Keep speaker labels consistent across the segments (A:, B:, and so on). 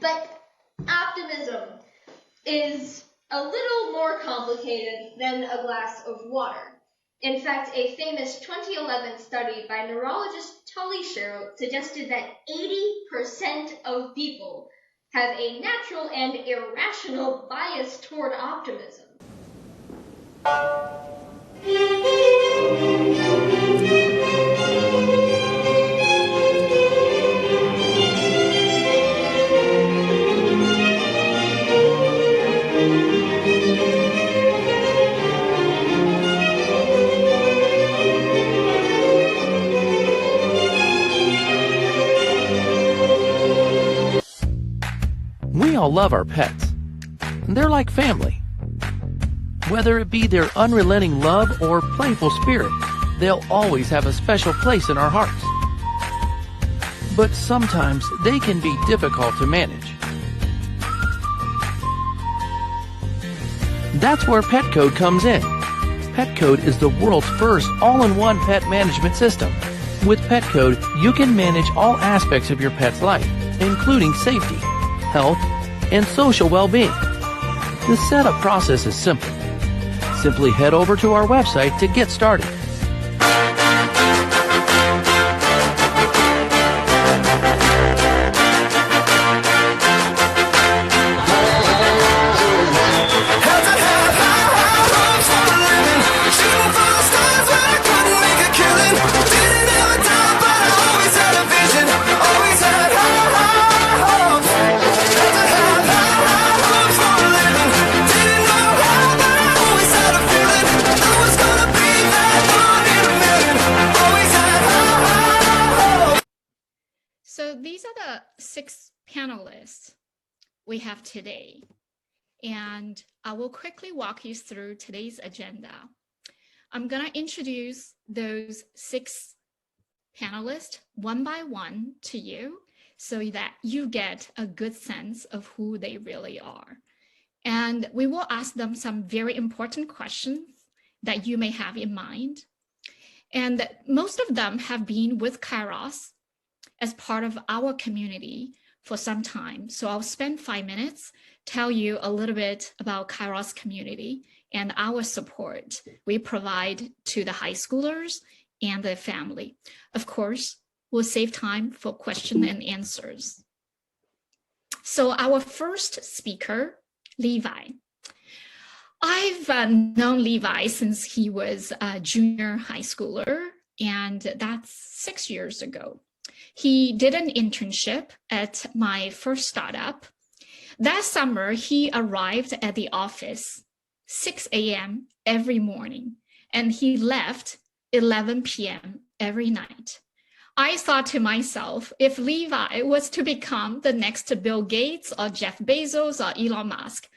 A: But optimism is a little more complicated than a glass of water. In fact, a famous 2011 study by neurologist Tully Sherrow suggested that 80% of people have a natural and irrational bias toward optimism.
B: We all love our pets. They're like family. Whether it be their unrelenting love or playful spirit, they'll always have a special place in our hearts. But sometimes they can be difficult to manage. That's where Petcode comes in. Petcode is the world's first all-in-one pet management system. With Petcode, you can manage all aspects of your pet's life, including safety, health, and social well-being. The setup process is simple. Simply head over to our website to get started.
C: So these are the 6 panelists we have today, and I will quickly walk you through today's agenda. I'm going to introduce those 6 panelists one by one to you so that you get a good sense of who they really are. And we will ask them some very important questions that you may have in mind. And most of them have been with Kyros as part of our community for some time. So I'll spend 5 minutes, tell you a little bit about Kyros community and our support we provide to the high schoolers and their family. Of course, we'll save time for question and answers. So our first speaker, Levi. I've known Levi since he was a junior high schooler, and that's 6 years ago. He did an internship at my first startup. That summer, he arrived at the office 6 a.m. every morning, and he left 11 p.m. every night. I thought to myself, if Levi was to become the next Bill Gates or Jeff Bezos or Elon Musk,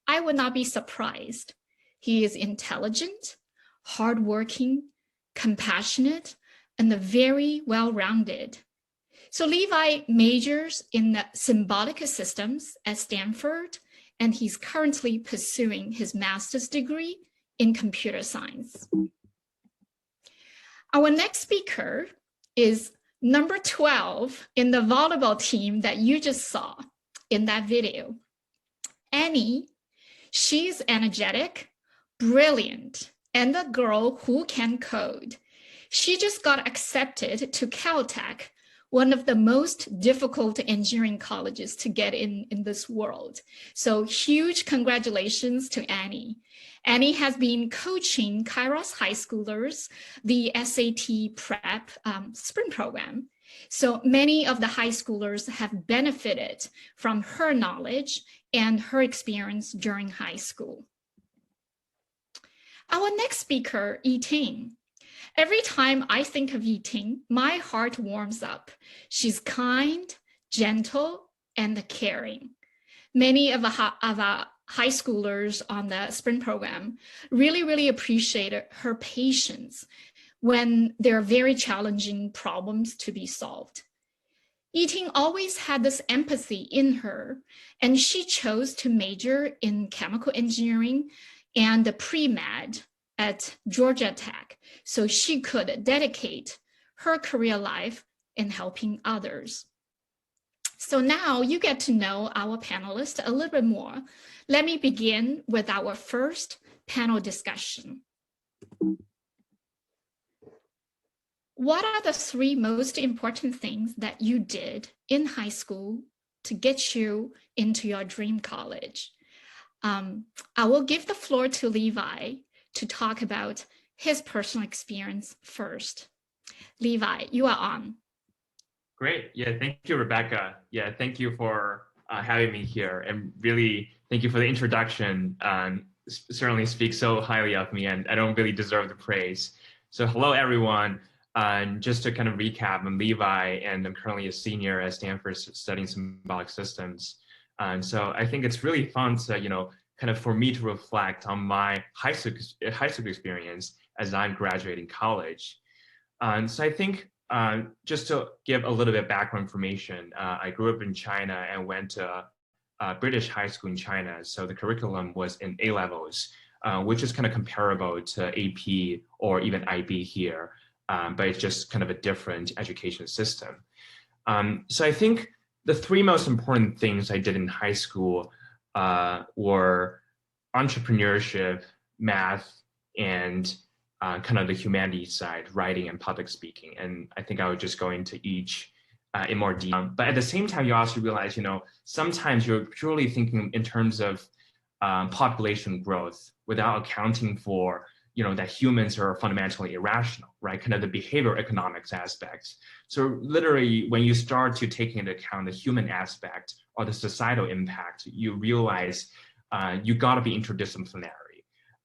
C: I would not be surprised. He is intelligent, hardworking, compassionate, and very well-rounded. So Levi majors in symbolic systems at Stanford, and he's currently pursuing his master's degree in computer science. Our next speaker is number 12 in the volleyball team that you just saw in that video. Annie, she's energetic, brilliant, and a girl who can code. She just got accepted to Caltech, one of the most difficult engineering colleges to get in this world. So huge congratulations to Annie. Annie has been coaching Kyros high schoolers, the SAT prep sprint program. So many of the high schoolers have benefited from her knowledge and her experience during high school. Our next speaker, Yiting. Every time I think of Yiting, my heart warms up. She's kind, gentle, and caring. Many of our high schoolers on the sprint program really appreciated her patience when there are very challenging problems to be solved. Yiting always had this empathy in her, and she chose to major in chemical engineering and the pre-med at Georgia Tech, so she could dedicate her career life in helping others. So now you get to know our panelists a little bit more. Let me begin with our first panel discussion. What are the three most important things that you did in high school to get you into your dream college? I will give the floor to Levi to talk about his personal experience first. Levi, you are on.
D: Great. Yeah, thank you, Rebecca. Yeah, thank you for having me here. And really, thank you for the introduction. Certainly speaks so highly of me, and I don't really deserve the praise. So hello, everyone. Just to kind of recap, I'm Levi, and I'm currently a senior at Stanford studying symbolic systems. And so I think it's really fun to, kind of for me to reflect on my high school experience as I'm graduating college. So I think just to give a little bit of background information, I grew up in China and went to British high school in China. So the curriculum was in A levels, which is kind of comparable to AP or even IB here, but it's just kind of a different education system. So I think the three most important things I did in high school were entrepreneurship, math, and kind of the humanities side, writing and public speaking. And I think I would just go into each in more detail. But at the same time, you also realize, sometimes you're purely thinking in terms of population growth without accounting for, that humans are fundamentally irrational, right? Kind of the behavioral economics aspects. So literally, when you start to take into account the human aspect or the societal impact, you realize you gotta be interdisciplinary.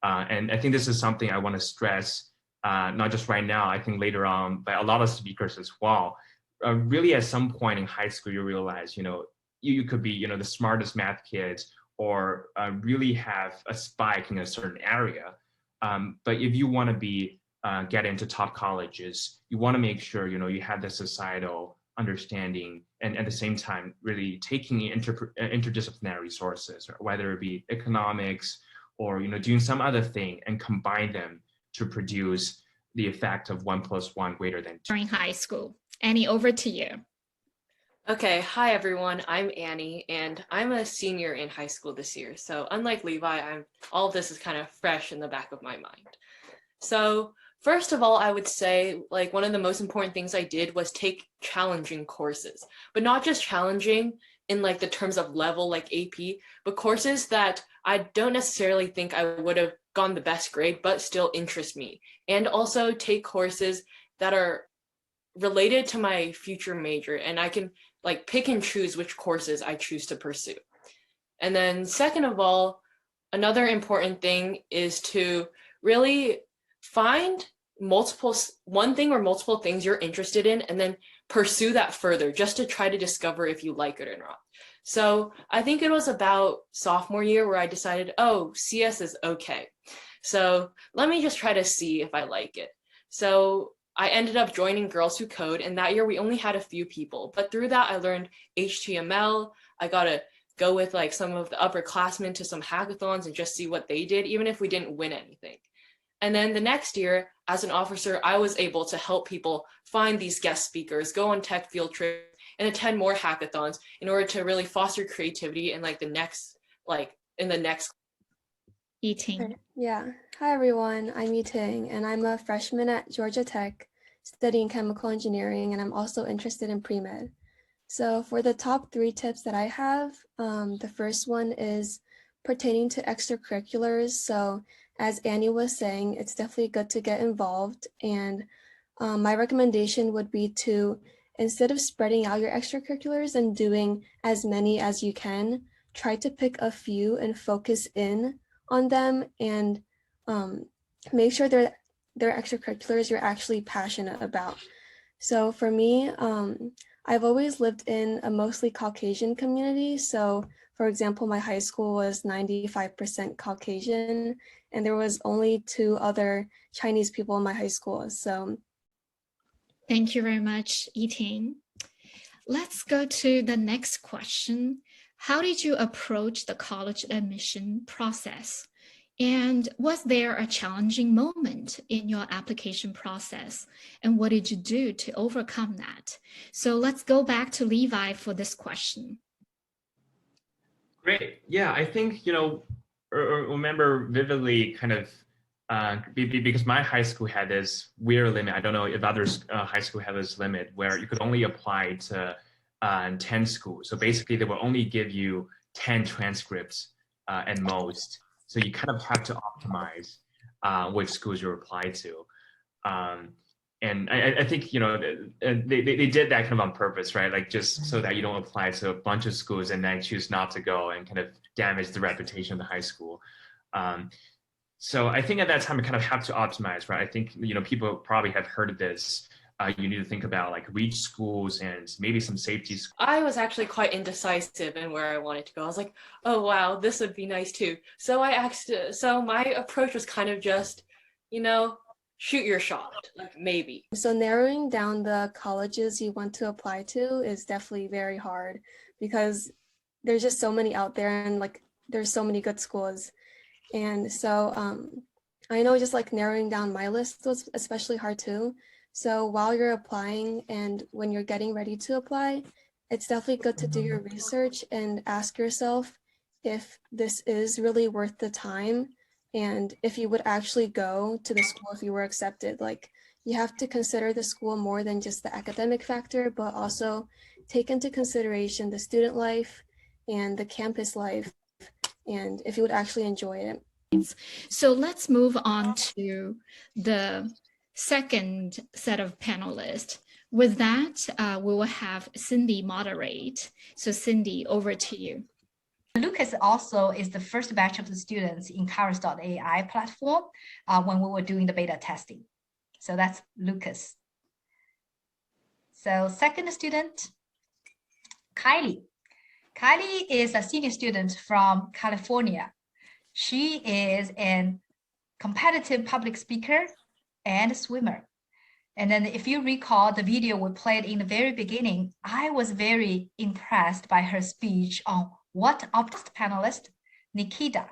D: And I think this is something I want to stress, not just right now, I think later on, by a lot of speakers as well. Really, at some point in high school, you realize, you could be, the smartest math kids or really have a spike in a certain area. But if you want to be get into top colleges, you want to make sure, you have the societal understanding and at the same time really taking interdisciplinary resources, whether it be economics or doing some other thing and combine them to produce the effect of 1 + 1 greater than 2.
C: During high school. Annie, over to you.
E: Okay, hi everyone, I'm Annie, and I'm a senior in high school this year. So unlike Levi, all of this is kind of fresh in the back of my mind. So first of all, I would say one of the most important things I did was take challenging courses, but not just challenging in the terms of level like AP, but courses that I don't necessarily think I would have gotten the best grade, but still interest me. And also take courses that are related to my future major, and I can pick and choose which courses I choose to pursue. And then second of all, another important thing is to really find one thing or multiple things you're interested in, and then pursue that further just to try to discover if you like it or not. So I think it was about sophomore year where I decided, oh, CS is okay. So let me just try to see if I like it. So I ended up joining Girls Who Code, and that year we only had a few people. But through that, I learned HTML. I got to go with some of the upperclassmen to some hackathons and just see what they did, even if we didn't win anything. And then the next year, as an officer, I was able to help people find these guest speakers, go on tech field trips, and attend more hackathons in order to really foster creativity in in the next.
C: Eating.
F: Yeah. Hi, everyone. I'm Yiting, and I'm a freshman at Georgia Tech studying chemical engineering, and I'm also interested in pre-med. So for the top 3 tips that I have, the first one is pertaining to extracurriculars. So as Annie was saying, it's definitely good to get involved. And my recommendation would be to, instead of spreading out your extracurriculars and doing as many as you can, try to pick a few and focus in on them and make sure they're extracurriculars you're actually passionate about. So for me, I've always lived in a mostly Caucasian community. So for example, my high school was 95% Caucasian, and there was only 2 other Chinese people in my high school. So
C: thank you very much, Yiting. Let's go to the next question. How did you approach the college admission process? And was there a challenging moment in your application process? And what did you do to overcome that? So let's go back to Levi for this question.
D: Great. Yeah, I think, remember vividly kind of because my high school had this weird limit. I don't know if others high school have this limit where you could only apply to 10 schools. So basically they will only give you 10 transcripts at most. So you kind of have to optimize which schools you apply to. And I think, they did that kind of on purpose, right? Like just so that you don't apply to a bunch of schools and then choose not to go and kind of damage the reputation of the high school. So I think at that time, you kind of have to optimize, right? I think, people probably have heard of this. You need to think about like reach schools and maybe some safety schools.
E: I was actually quite indecisive in where I wanted to go. I was like, oh, wow, this would be nice too. So my approach was kind of just, shoot your shot, like maybe.
F: So narrowing down the colleges you want to apply to is definitely very hard because there's just so many out there and like there's so many good schools. And so I know just like narrowing down my list was especially hard too. So while you're applying and when you're getting ready to apply, it's definitely good to do your research and ask yourself if this is really worth the time and if you would actually go to the school if you were accepted. Like you have to consider the school more than just the academic factor, but also take into consideration the student life and the campus life and if you would actually enjoy it.
C: So let's move on to the second set of panelists. With that, we will have Cindy moderate. So Cindy, over to you.
G: Lucas also is the first batch of the students in Kyros.ai platform when we were doing the beta testing. So that's Lucas. So second student, Kylie. Kylie is a senior student from California. She is a competitive public speaker and swimmer. And then if you recall the video we played in the very beginning, I was very impressed by her speech on what optimist panelist, Nikita.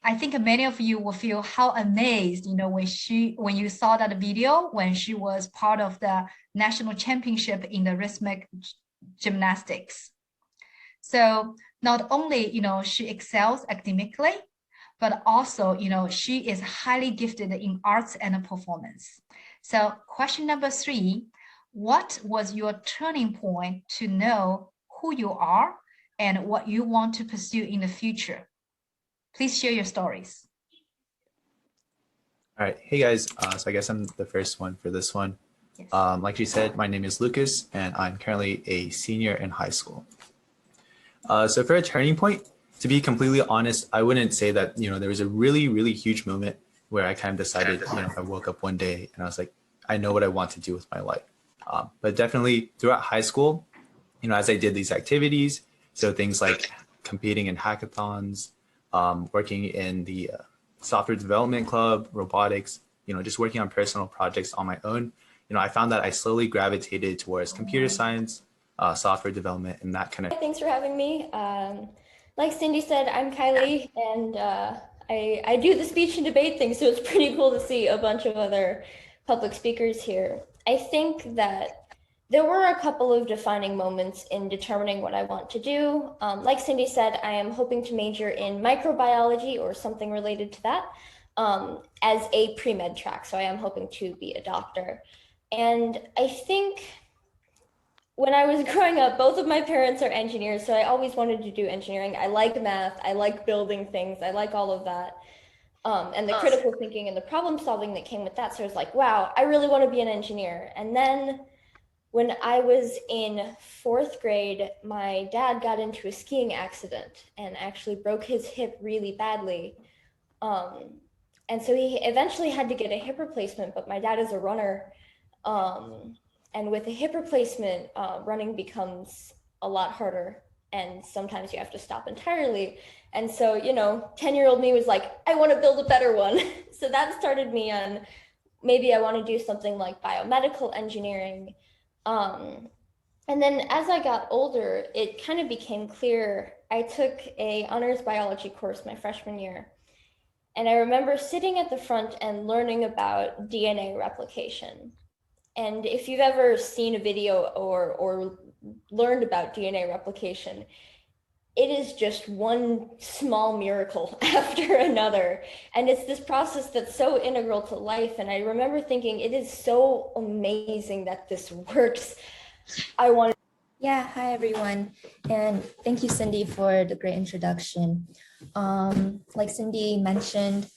G: I think many of you will feel how amazed, when you saw that video, when she was part of the national championship in the rhythmic gymnastics. So not only, she excels academically, but also, she is highly gifted in arts and performance. So question number 3, what was your turning point to know who you are and what you want to pursue in the future? Please share your stories.
H: All right. Hey, guys. So I guess I'm the first one for this one.
G: Yes.
H: Like she said, my name is Lucas, and I'm currently a senior in high school. So for a turning point, to be completely honest, I wouldn't say that, there was a really, really huge moment where I kind of decided, I woke up one day and I was like, I know what I want to do with my life. But definitely throughout high school, as I did these activities, so things like competing in hackathons, working in the software development club, robotics, just working on personal projects on my own, I found that I slowly gravitated towards computer science, software development, and that kind of.
I: Thanks for having me. Like Cindy said, I'm Kylie, and I do the speech and debate thing, so it's pretty cool to see a bunch of other public speakers here. I think that there were a couple of defining moments in determining what I want to do. Like Cindy said, I am hoping to major in microbiology or something related to that as a pre-med track. So I am hoping to be a doctor. And I think when I was growing up, both of my parents are engineers, so I always wanted to do engineering. I like math, I like building things, I like all of that. And the critical thinking and the problem solving that came with that. So I was like, wow, I really want to be an engineer. And then when I was in 4th grade, my dad got into a skiing accident and actually broke his hip really badly. And so he eventually had to get a hip replacement, but my dad is a runner. And with a hip replacement, running becomes a lot harder. And sometimes you have to stop entirely. And so, 10-year-old me was like, I want to build a better one. So that started me on, maybe I want to do something like biomedical engineering. And then as I got older, it kind of became clear. I took a honors biology course my freshman year. And I remember sitting at the front and learning about DNA replication. And if you've ever seen a video or learned about DNA replication, it is just one small miracle after another. And it's this process that's so integral to life. And I remember thinking, it is so amazing that this works. I want.
J: Yeah, hi everyone. And thank you, Cindy, for the great introduction. Like Cindy mentioned,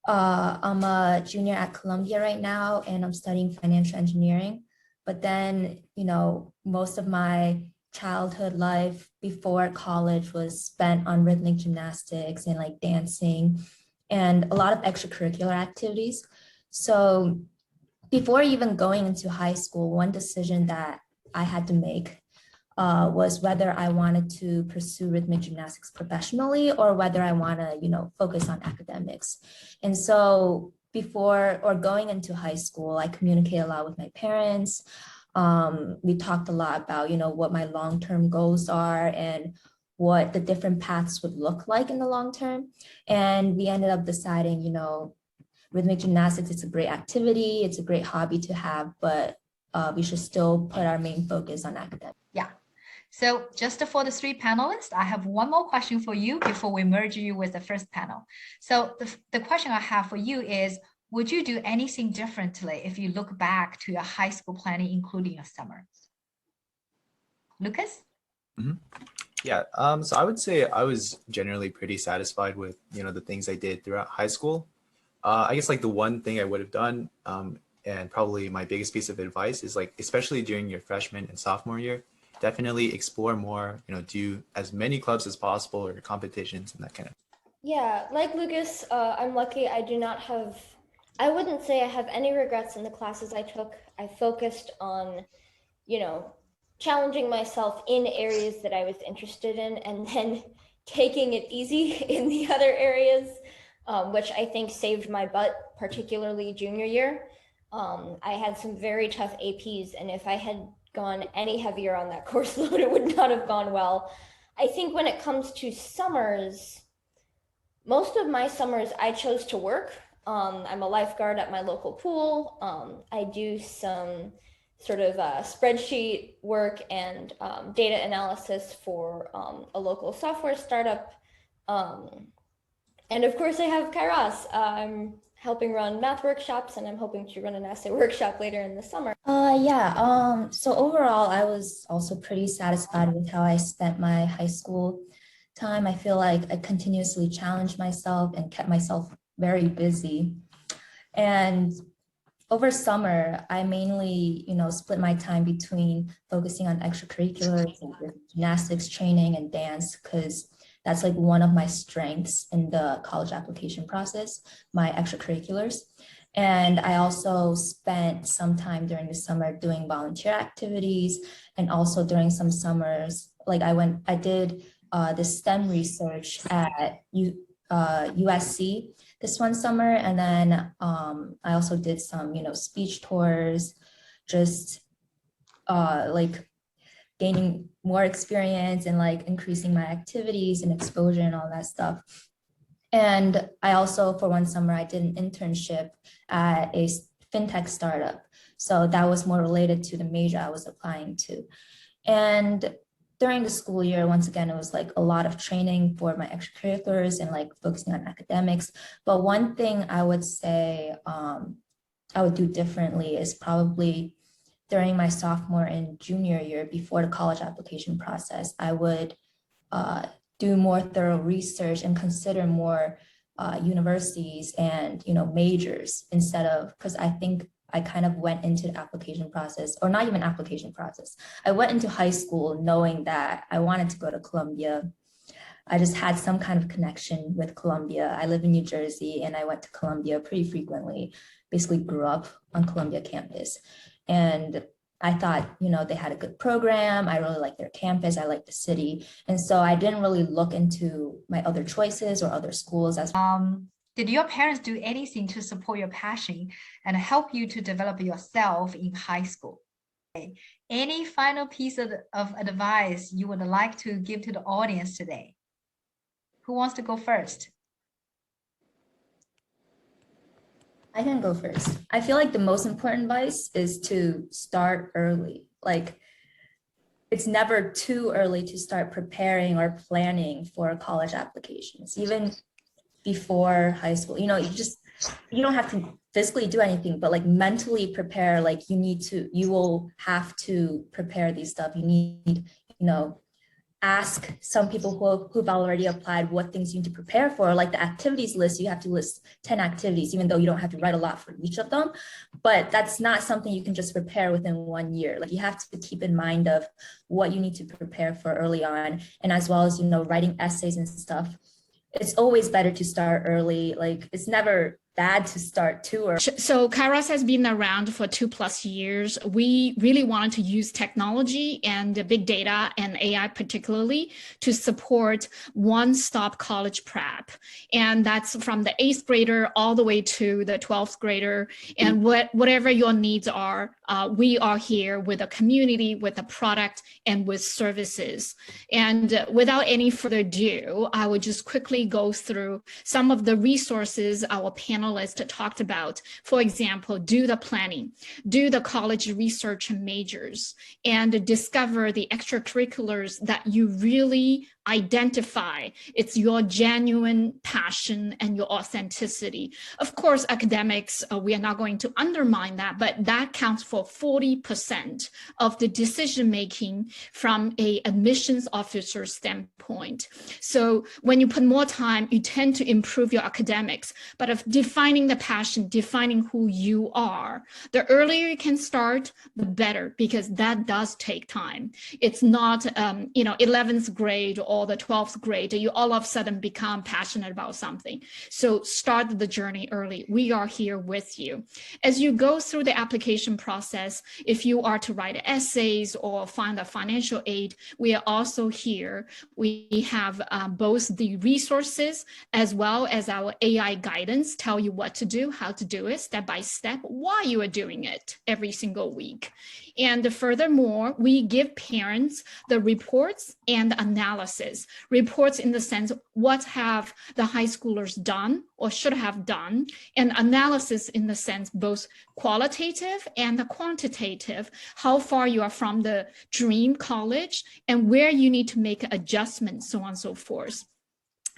J: I'm a junior at Columbia right now, and I'm studying financial engineering. But then, most of my childhood life before college was spent on rhythmic gymnastics and like dancing and a lot of extracurricular activities. So before even going into high school, one decision that I had to make was whether I wanted to pursue rhythmic gymnastics professionally or whether I want to, focus on academics. And so before or going into high school, I communicate a lot with my parents. We talked a lot about, what my long-term goals are and what the different paths would look like in the long term. And we ended up deciding, rhythmic gymnastics, it's a great activity, it's a great hobby to have, but we should still put our main focus on academics.
G: Yeah. So just for the three panelists, I have one more question for you before we merge you with the first panel. So the question I have for you is, would you do anything differently if you look back to your high school planning, including your summer? Lucas?
H: Mm-hmm. Yeah, so I would say I was generally pretty satisfied with, the things I did throughout high school. I guess like the one thing I would have done, and probably my biggest piece of advice is like, especially during your freshman and sophomore year, definitely explore more, do as many clubs as possible or competitions and that kind of.
I: Yeah, like Lucas, I'm lucky I wouldn't say I have any regrets in the classes I took. I focused on, challenging myself in areas that I was interested in and then taking it easy in the other areas, which I think saved my butt, particularly junior year. I had some very tough APs, and if I had gone any heavier on that course load, it would not have gone well. I think when it comes to summers, most of my summers I chose to work. I'm a lifeguard at my local pool. I do some sort of spreadsheet work and data analysis for a local software startup. And of course I have Kyros. I'm helping run math workshops, and I'm hoping to run an essay workshop later in the summer.
J: So overall, I was also pretty satisfied with how I spent my high school time. I feel like I continuously challenged myself and kept myself very busy. And over summer, I mainly, split my time between focusing on extracurriculars and gymnastics training and dance, because that's like one of my strengths in the college application process, my extracurriculars. And I also spent some time during the summer doing volunteer activities, and also during some summers, like I did this STEM research at USC this one summer. And then I also did some, speech tours, just like gaining more experience and like increasing my activities and exposure and all that stuff. And I also, for one summer, I did an internship at a fintech startup. So that was more related to the major I was applying to. And during the school year, once again, it was like a lot of training for my extracurriculars and like focusing on academics. But one thing I would say I would do differently is probably during my sophomore and junior year, before the college application process, I would do more thorough research and consider more universities and majors, instead of, because I think I kind of went into the application process, or not even application process. I went into high school knowing that I wanted to go to Columbia. I just had some kind of connection with Columbia. I live in New Jersey, and I went to Columbia pretty frequently, basically grew up on Columbia campus. And I thought, they had a good program. I really liked their campus. I liked the city. And so I didn't really look into my other choices or other schools as
G: Did your parents do anything to support your passion and help you to develop yourself in high school? Any final piece of advice you would like to give to the audience today? Who wants to go first?
J: I can go first. I feel like the most important advice is to start early. Like, it's never too early to start preparing or planning for college applications, even before high school. You know, you don't have to physically do anything, but like mentally prepare. Like you will have to prepare these stuff. You need, ask some people who've already applied what things you need to prepare for. Like the activities list, you have to list 10 activities, even though you don't have to write a lot for each of them. But that's not something you can just prepare within 1 year. Like you have to keep in mind of what you need to prepare for early on. And as well as, writing essays and stuff. It's always better to start early. Like it's never bad to start too early.
C: So Kyros has been around for 2+ years. We really wanted to use technology and big data and AI particularly to support one-stop college prep. And that's from the 8th grader all the way to the 12th grader. And whatever your needs are, we are here with a community, with a product, and with services. And without any further ado, I would just quickly go through some of the resources our panelists talked about. For example, do the planning, do the college research majors, and discover the extracurriculars that you really identify. It's your genuine passion and your authenticity. Of course, academics, we are not going to undermine that, but that counts for 40% of the decision-making from a admissions officer standpoint. So when you put more time, you tend to improve your academics, but of defining the passion, defining who you are, the earlier you can start, the better, because that does take time. It's not, 11th grade or the 12th grade, you all of a sudden become passionate about something. So start the journey early. We are here with you. As you go through the application process, if you are to write essays or find a financial aid, we are also here. We have both the resources as well as our AI guidance, tell you what to do, how to do it step by step, why you are doing it every single week. And furthermore, we give parents the reports and analysis. Reports in the sense, what have the high schoolers done or should have done, and analysis in the sense both qualitative and the quantitative, how far you are from the dream college and where you need to make adjustments, so on and so forth.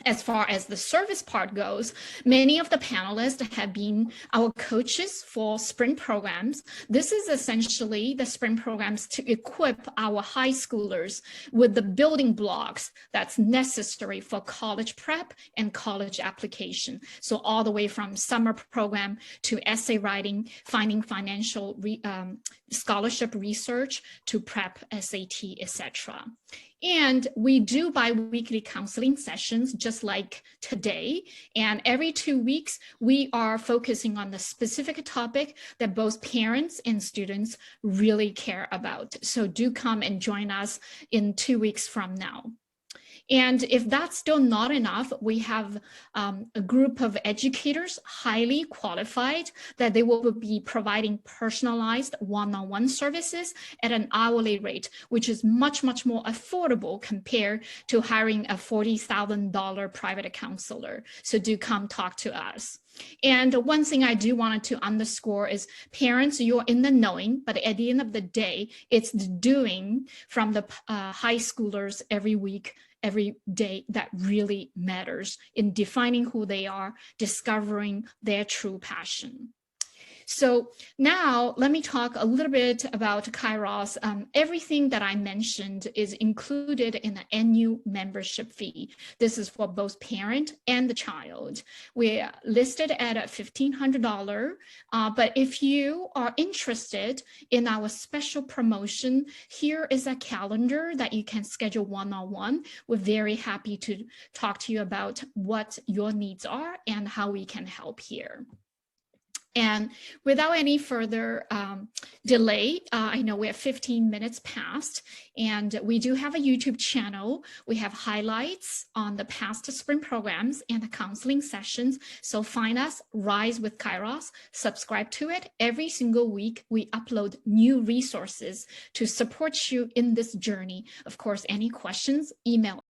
C: As far as the service part goes, many of the panelists have been our coaches for sprint programs. This is essentially the sprint programs to equip our high schoolers with the building blocks that's necessary for college prep and college application. So all the way from summer program to essay writing, finding financial scholarship research to prep SAT, etc. And we do bi-weekly counseling sessions just like today. And every 2 weeks, we are focusing on the specific topic that both parents and students really care about. So do come and join us in 2 weeks from now. And if that's still not enough, we have a group of educators, highly qualified, that they will be providing personalized one-on-one services at an hourly rate, which is much, much more affordable compared to hiring a $40,000 private counselor. So do come talk to us. And one thing I do wanted to underscore is parents, you're in the knowing, but at the end of the day, it's the doing from the high schoolers every week, every day that really matters in defining who they are, discovering their true passion. So now let me talk a little bit about Kyros. Everything that I mentioned is included in the annual membership fee. This is for both parent and the child. We're listed at $1,500, but if you are interested in our special promotion, here is a calendar that you can schedule one-on-one. We're very happy to talk to you about what your needs are and how we can help here. And without any further delay, I know we have 15 minutes past, and we do have a YouTube channel. We have highlights on the past sprint programs and the counseling sessions. So find us, Rise with Kyros, subscribe to it. Every single week, we upload new resources to support you in this journey. Of course, any questions, email